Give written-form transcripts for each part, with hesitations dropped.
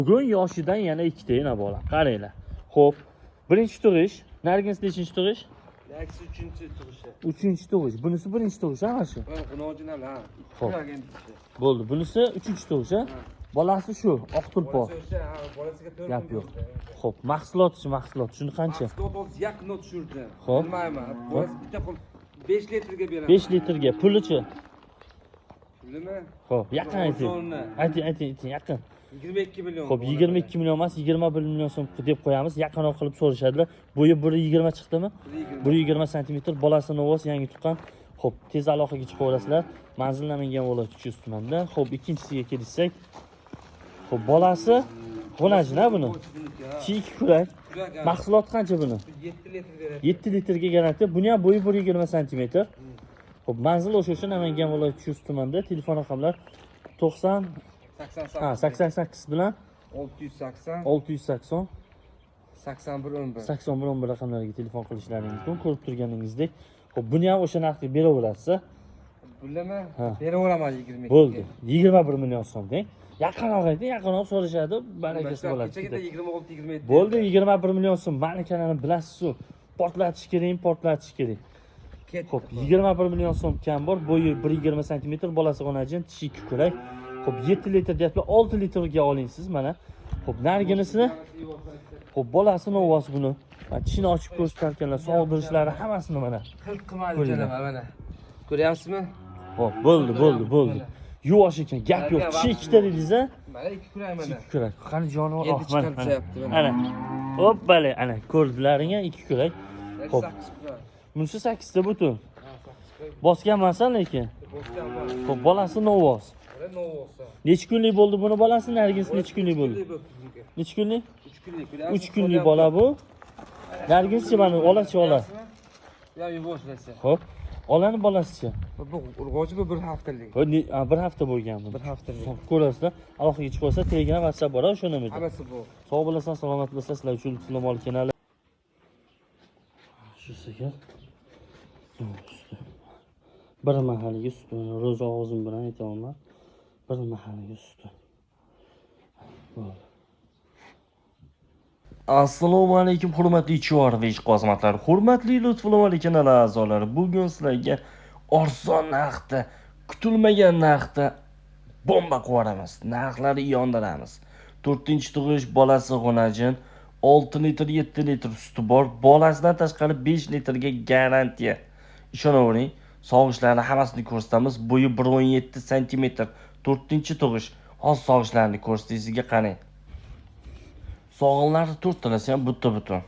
Bugun yoshidan yana ikkita yana bola. Qaranglar. Xo'p, birinchi tug'ish, narginisi nechinchi tug'ish? Nargisi 3-tug'ishi. 3-tug'ish. Bunisi birinchi tug'ish, ha, shu. Buni original ha. Xo'p. Bo'ldi. Bunisi 3-tug'ish, ha. Bolasi shu, oq tulpor. Bolasiga 4 Gap yo'q. Xo'p, mahsulot. Shuni qancha? Mahsulot yaqinda tushirdi. Xo'p. Bilmayman. Bolasi bitta pul 5 litrga beraman. 5 litrga. Pulichi? Pulimi? Xo'p, yaqin ayting. Ayting, yaqin. 22 million. Xo'p, 22 million emas, 21 million so'm deb qo'yamiz. Yaqinroq qilib so'rashadilar. Bo'yi 1.20 chiqdimi? 1.20 sm. Bolasi novos, yangi tuqqan. Xo'p, tez aloqaga chiqaverasizlar. Manzillanmagan viloyat 300 tumanda. Xo'p, ikkinchisiga kelsak. Xo'p, bolasi xonajina buni. Chik kurak. Mahsulot qancha buni? 7 litr beradi. 7 litrga garantiya. Buni ham bo'yi 1.20 sm. Xo'p, manzil o'sha Namangan viloyat 300 tumanda. Telefon raqamlar 90 88 bilan 680 680 81 81 raqamlariga telefon qilishlaringiz mumkin. Ko'rib turganingizdek. Xo'p, buni ham o'sha narxga beraverasiz. Pulimi? Beraveraman 22. Bo'ldi. 21 million so'm deng. Yaqinroq ayting, yaqinroq so'rashadi, barakasi bo'ladi. Kechagida 26-27. Bo'ldi, 21 million so'm. Malikalarni bilasiz-ku. Portlatish kerak. Xo'p, 21 million so'm kam bor. Bo'yi 1.20 sm, bolasi xonajin, tishi 2 kurak. Xo'p, 7 litr deyapti, 6 litrga oling siz mana. Xo'p, narginisini. Xo'p, bolasi novos buni. Mana tishini ochib ko'rsatarkanlar, sog'dirishlari hammasini mana. Qilq qilmadi ekan mana. Ko'ryapsizmi? Xo'p, bo'ldi. Yuvosh ekan, gap yo'q. Tishi ikkita dedingiz-a? Mana 2 kurak mana. 2 kurak. Qani jonivor, Endi chiqaryapti mana. Hoppala, ana ko'rdilaring-a 2 kurak. Xo'p. Bunisi 8 ta butun. Bosganmansan lekin. Bosganman. Xo'p, bolasi novos. Necha kunlik bo'ldi buni bolasi? Narginisi necha kunlik bo'ldi? Necha kunlik? 3 kunlik. 3 kunlik bola bu. Narginisi mana olachi ola. Ya yuvoshlasa. Xo'p. Olani bolasichi? Bu urg'ochi bu 1 haftalik. Bir hafta bo'lgan bu. 1 haftalik. Ko'rasizlar. Aloqaga chiqib olsa, Telegram, WhatsApp bor, o'shani edi. Hammasi bu. Sog' bo'lasan, salomat bo'lasan, sizlar uchun salom ol kanali. Shu sekin. Bir mahaliga sut, ro'za og'zim bilan aytaman. Bir mahaliga sut. Assalomu alaykum hurmatli Chuvar va ishqozmatlar. Hurmatli Lutfullo kanali a'zolari. Bugun sizlarga arzon narxda, kutilmagan narxda bomba qo'yamiz. Narxlarni yondiramiz. 4-tug'ish bolasi xonajin, 6 litr, 7 litr suti bor. Bolasidan tashqari 5 litrga garantiya. Ishonavering, sog'ishlarni hammasini ko'rsatamiz. Bo'yi 1.17 sm, 4-tug'ish. Hozir sog'ishlarni ko'rsatishiga qarang. Sog'inlari 4 talasi ham butun.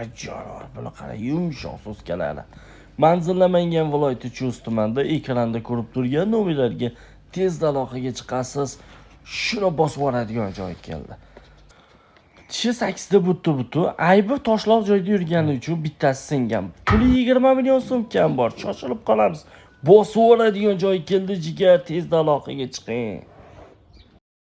Ajoyib, buni qarang, yumshoq so'zkalari. Manzillanmagan viloyat 300 tumanda ekranda ko'rib turgan nomerlarga tezda aloqaga chiqasiz. Shuni bosib oladigan joy keldi. Tishi 8 ta butun. Aybi toshloq joyda yurgani uchun bittasi singan. Puli 20 million so'm kam bor. Shoshilib qolamiz. Bosib oladigan joy keldi, jigar, tezda aloqaga chiqing.